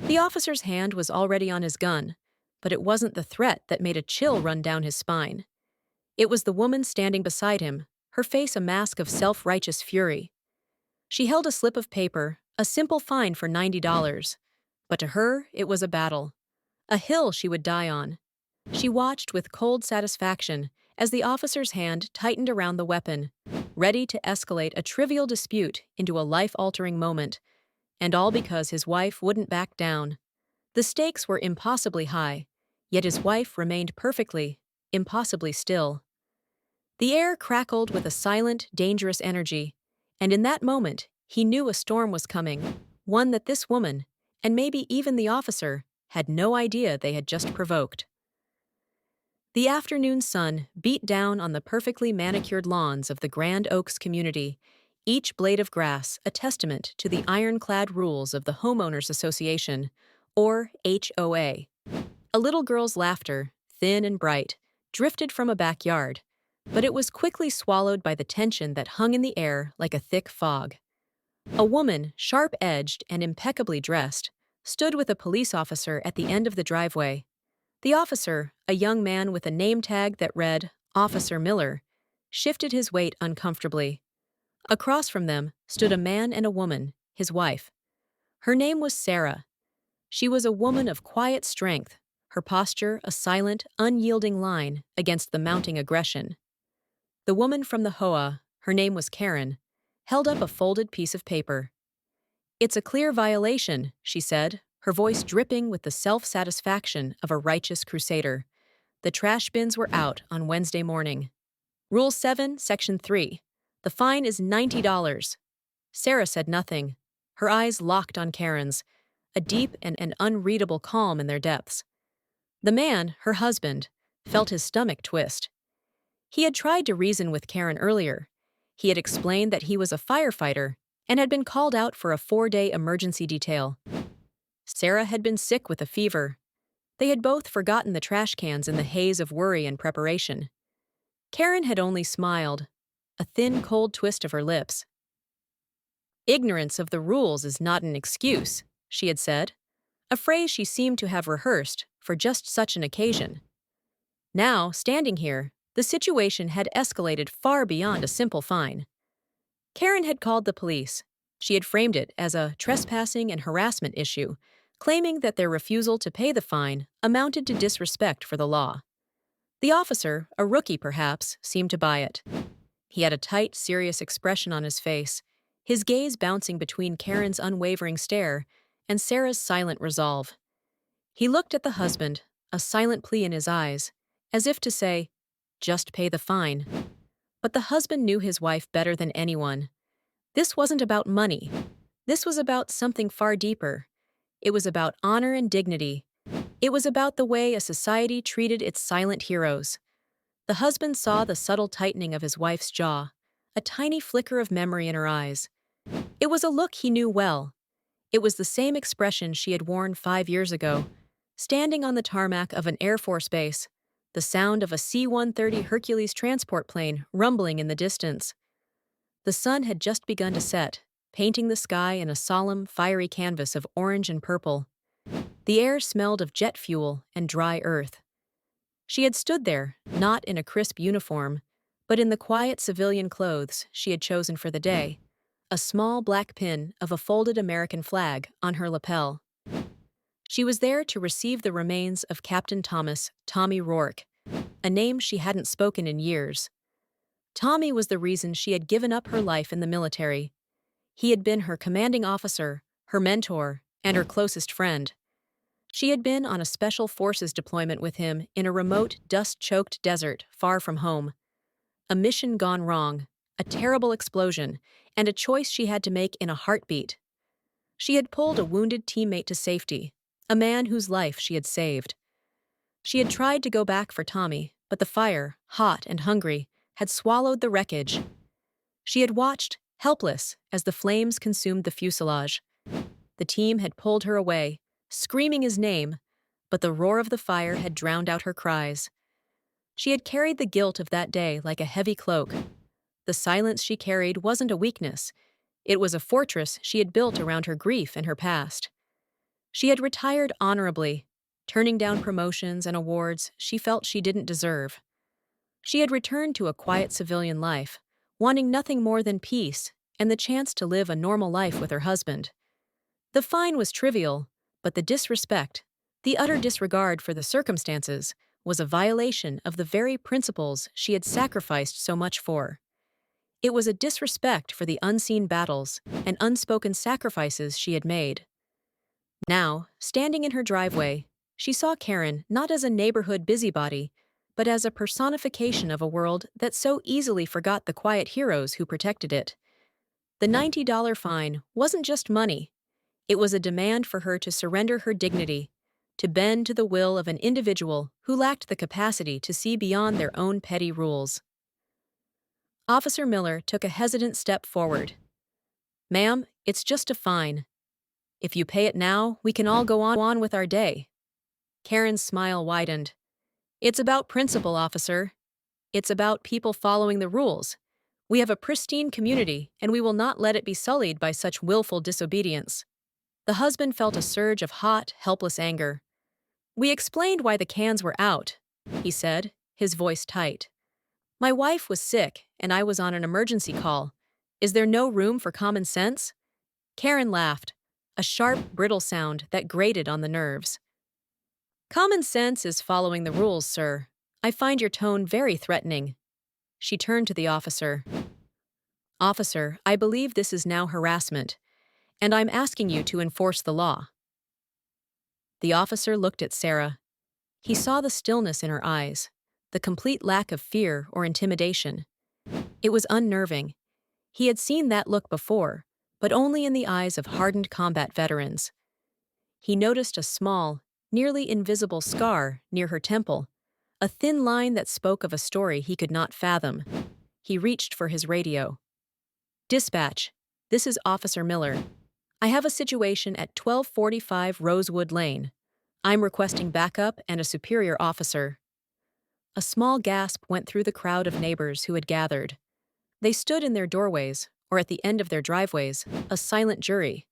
The officer's hand was already on his gun, but it wasn't the threat that made a chill run down his spine. It was the woman standing beside him, her face a mask of self-righteous fury. She held a slip of paper, a simple fine for $90. But to her, it was a battle. A hill she would die on. She watched with cold satisfaction as the officer's hand tightened around the weapon, ready to escalate a trivial dispute into a life-altering moment, and all because his wife wouldn't back down. The stakes were impossibly high, yet his wife remained perfectly, impossibly still. The air crackled with a silent, dangerous energy, and in that moment, he knew a storm was coming, one that this woman, and maybe even the officer, had no idea they had just provoked. The afternoon sun beat down on the perfectly manicured lawns of the Grand Oaks community, each blade of grass a testament to the ironclad rules of the Homeowners Association, or HOA. A little girl's laughter, thin and bright, drifted from a backyard, but it was quickly swallowed by the tension that hung in the air like a thick fog. A woman, sharp-edged and impeccably dressed, stood with a police officer at the end of the driveway. The officer, a young man with a name tag that read, Officer Miller, shifted his weight uncomfortably. Across from them stood a man and a woman, his wife. Her name was Sarah. She was a woman of quiet strength, her posture a silent, unyielding line against the mounting aggression. The woman from the HOA, her name was Karen, held up a folded piece of paper. "It's a clear violation," she said, her voice dripping with the self-satisfaction of a righteous crusader. The trash bins were out on Wednesday morning. Rule 7, Section 3. The fine is $90. Sarah said nothing, her eyes locked on Karen's, a deep and unreadable calm in their depths. The man, her husband, felt his stomach twist. He had tried to reason with Karen earlier. He had explained that he was a firefighter and had been called out for a 4-day emergency detail. Sarah had been sick with a fever. They had both forgotten the trash cans in the haze of worry and preparation. Karen had only smiled, a thin, cold twist of her lips. "Ignorance of the rules is not an excuse," she had said, a phrase she seemed to have rehearsed for just such an occasion. Now, standing here, the situation had escalated far beyond a simple fine. Karen had called the police. She had framed it as a trespassing and harassment issue, claiming that their refusal to pay the fine amounted to disrespect for the law. The officer, a rookie perhaps, seemed to buy it. He had a tight, serious expression on his face, his gaze bouncing between Karen's unwavering stare and Sarah's silent resolve. He looked at the husband, a silent plea in his eyes, as if to say, "Just pay the fine." But the husband knew his wife better than anyone. This wasn't about money. This was about something far deeper. It was about honor and dignity. It was about the way a society treated its silent heroes. The husband saw the subtle tightening of his wife's jaw, a tiny flicker of memory in her eyes. It was a look he knew well. It was the same expression she had worn 5 years ago, standing on the tarmac of an Air Force base, the sound of a C-130 Hercules transport plane rumbling in the distance. The sun had just begun to set, painting the sky in a solemn, fiery canvas of orange and purple. The air smelled of jet fuel and dry earth. She had stood there, not in a crisp uniform, but in the quiet civilian clothes she had chosen for the day, a small black pin of a folded American flag on her lapel. She was there to receive the remains of Captain Thomas "Tommy" Rourke, a name she hadn't spoken in years. Tommy was the reason she had given up her life in the military. He had been her commanding officer, her mentor, and her closest friend. She had been on a special forces deployment with him in a remote, dust-choked desert far from home. A mission gone wrong, a terrible explosion, and a choice she had to make in a heartbeat. She had pulled a wounded teammate to safety, a man whose life she had saved. She had tried to go back for Tommy, but the fire, hot and hungry, had swallowed the wreckage. She had watched, helpless, as the flames consumed the fuselage. The team had pulled her away, screaming his name, but the roar of the fire had drowned out her cries. She had carried the guilt of that day like a heavy cloak. The silence she carried wasn't a weakness. It was a fortress she had built around her grief and her past. She had retired honorably, turning down promotions and awards she felt she didn't deserve. She had returned to a quiet civilian life, wanting nothing more than peace and the chance to live a normal life with her husband. The fine was trivial, but the disrespect, the utter disregard for the circumstances, was a violation of the very principles she had sacrificed so much for. It was a disrespect for the unseen battles and unspoken sacrifices she had made. Now, standing in her driveway, she saw Karen not as a neighborhood busybody, but as a personification of a world that so easily forgot the quiet heroes who protected it. The $90 fine wasn't just money. It was a demand for her to surrender her dignity, to bend to the will of an individual who lacked the capacity to see beyond their own petty rules. Officer Miller took a hesitant step forward. "Ma'am, it's just a fine. If you pay it now, we can all go on with our day." Karen's smile widened. "It's about principle, officer. It's about people following the rules. We have a pristine community, and we will not let it be sullied by such willful disobedience." The husband felt a surge of hot, helpless anger. "We explained why the cans were out," he said, his voice tight. "My wife was sick, and I was on an emergency call. Is there no room for common sense?" Karen laughed, a sharp, brittle sound that grated on the nerves. "Common sense is following the rules, sir. I find your tone very threatening." She turned to the officer. "Officer, I believe this is now harassment, and I'm asking you to enforce the law." The officer looked at Sarah. He saw the stillness in her eyes, the complete lack of fear or intimidation. It was unnerving. He had seen that look before, but only in the eyes of hardened combat veterans. He noticed a small, nearly invisible scar near her temple, a thin line that spoke of a story he could not fathom. He reached for his radio. "Dispatch, this is Officer Miller. I have a situation at 1245 Rosewood Lane. I'm requesting backup and a superior officer." A small gasp went through the crowd of neighbors who had gathered. They stood in their doorways, or at the end of their driveways, a silent jury.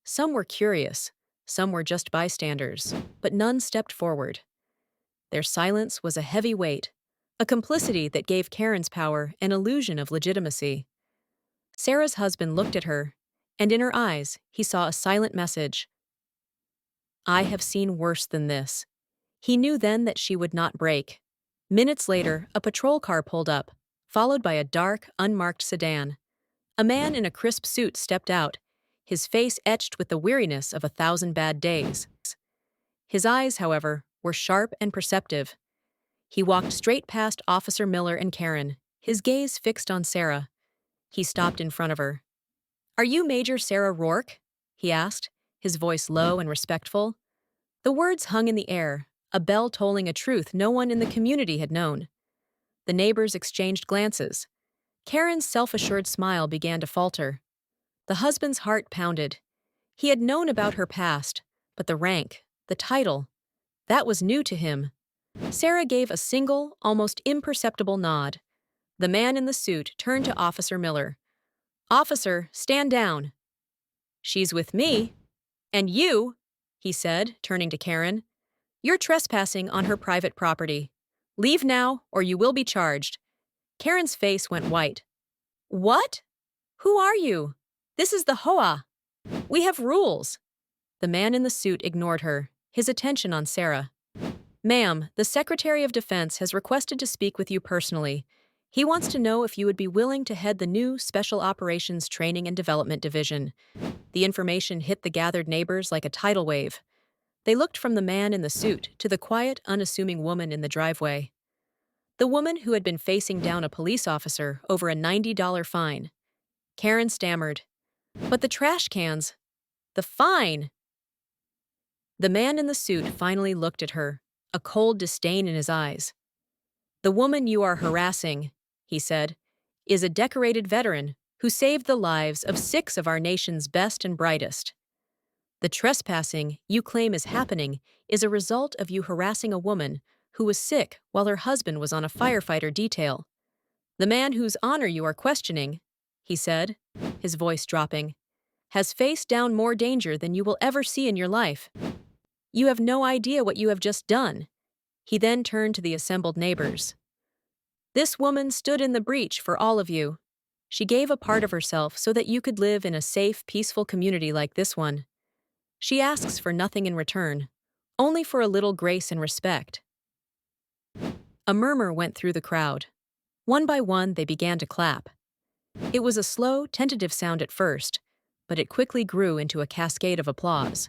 Some were curious, some were just bystanders, but none stepped forward. Their silence was a heavy weight, a complicity that gave Karen's power an illusion of legitimacy. Sarah's husband looked at her, and in her eyes he saw a silent message. "I have seen worse than this." He knew then that she would not break. Minutes later, a patrol car pulled up, followed by a dark, unmarked sedan. A man in a crisp suit stepped out, his face etched with the weariness of 1,000 bad days. His eyes, however, were sharp and perceptive. He walked straight past Officer Miller and Karen, his gaze fixed on Sarah. He stopped in front of her. "Are you Major Sarah Rourke?" he asked, his voice low and respectful. The words hung in the air, a bell tolling a truth no one in the community had known. The neighbors exchanged glances. Karen's self-assured smile began to falter. The husband's heart pounded. He had known about her past, but the rank, the title, that was new to him. Sarah gave a single, almost imperceptible nod. The man in the suit turned to Officer Miller. "Officer, stand down." "She's with me. And you," he said, turning to Karen, "you're trespassing on her private property. Leave now, or you will be charged." Karen's face went white. "What? Who are you? This is the HOA. We have rules." The man in the suit ignored her, his attention on Sarah. "Ma'am, the Secretary of Defense has requested to speak with you personally. He wants to know if you would be willing to head the new Special Operations Training and Development Division." The information hit the gathered neighbors like a tidal wave. They looked from the man in the suit to the quiet, unassuming woman in the driveway. The woman who had been facing down a police officer over a $90 fine. Karen stammered. "But the trash cans. The fine." The man in the suit finally looked at her, a cold disdain in his eyes. "The woman you are harassing," he said, "is a decorated veteran who saved the lives of 6 of our nation's best and brightest. The trespassing you claim is happening is a result of you harassing a woman who was sick while her husband was on a firefighter detail. The man whose honor you are questioning," he said, his voice dropping, has faced down more danger than you will ever see in your life. You have no idea what you have just done." He then turned to the assembled neighbors. "This woman stood in the breach for all of you. She gave a part of herself so that you could live in a safe, peaceful community like this one. She asks for nothing in return, only for a little grace and respect." A murmur went through the crowd. One by one, they began to clap. It was a slow, tentative sound at first, but it quickly grew into a cascade of applause.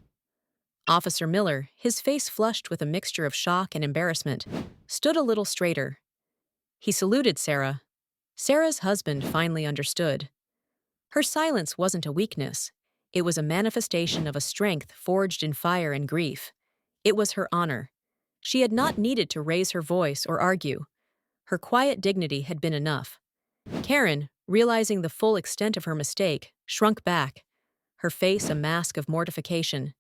Officer Miller, his face flushed with a mixture of shock and embarrassment, stood a little straighter. He saluted Sarah. Sarah's husband finally understood. Her silence wasn't a weakness. It was a manifestation of a strength forged in fire and grief. It was her honor. She had not needed to raise her voice or argue. Her quiet dignity had been enough. Karen, realizing the full extent of her mistake, shrunk back, her face a mask of mortification.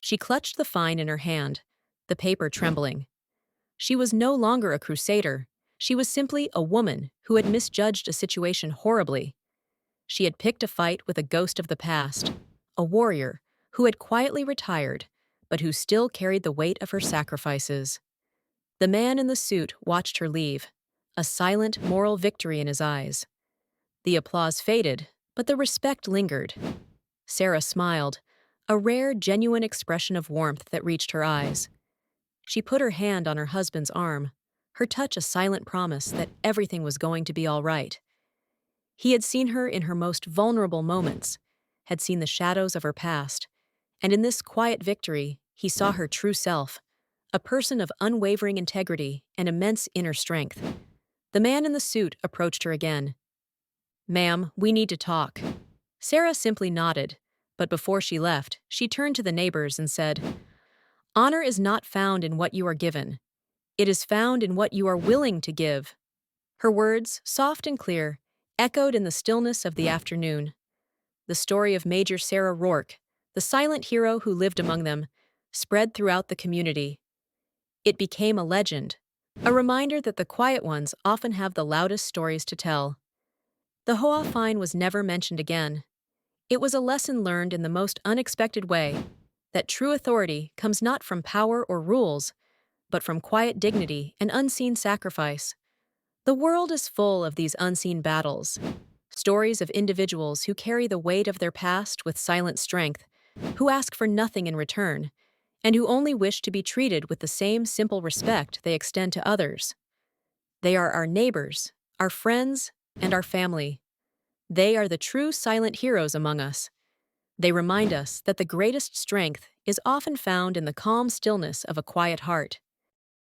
She clutched the fine in her hand, the paper trembling. She was no longer a crusader. She was simply a woman who had misjudged a situation horribly. She had picked a fight with a ghost of the past, a warrior who had quietly retired, but who still carried the weight of her sacrifices. The man in the suit watched her leave, a silent moral victory in his eyes. The applause faded, but the respect lingered. Sarah smiled, a rare, genuine expression of warmth that reached her eyes. She put her hand on her husband's arm, her touch a silent promise that everything was going to be all right. He had seen her in her most vulnerable moments, had seen the shadows of her past, and in this quiet victory, he saw her true self, a person of unwavering integrity and immense inner strength. The man in the suit approached her again. "Ma'am, we need to talk." Sarah simply nodded, but before she left, she turned to the neighbors and said, "Honor is not found in what you are given. It is found in what you are willing to give." Her words, soft and clear, echoed in the stillness of the afternoon. The story of Major Sarah Rourke, the silent hero who lived among them, spread throughout the community. It became a legend, a reminder that the quiet ones often have the loudest stories to tell. The HOA fine was never mentioned again. It was a lesson learned in the most unexpected way, that true authority comes not from power or rules, but from quiet dignity and unseen sacrifice. The world is full of these unseen battles, stories of individuals who carry the weight of their past with silent strength, who ask for nothing in return, and who only wish to be treated with the same simple respect they extend to others. They are our neighbors, our friends, and our family. They are the true silent heroes among us. They remind us that the greatest strength is often found in the calm stillness of a quiet heart.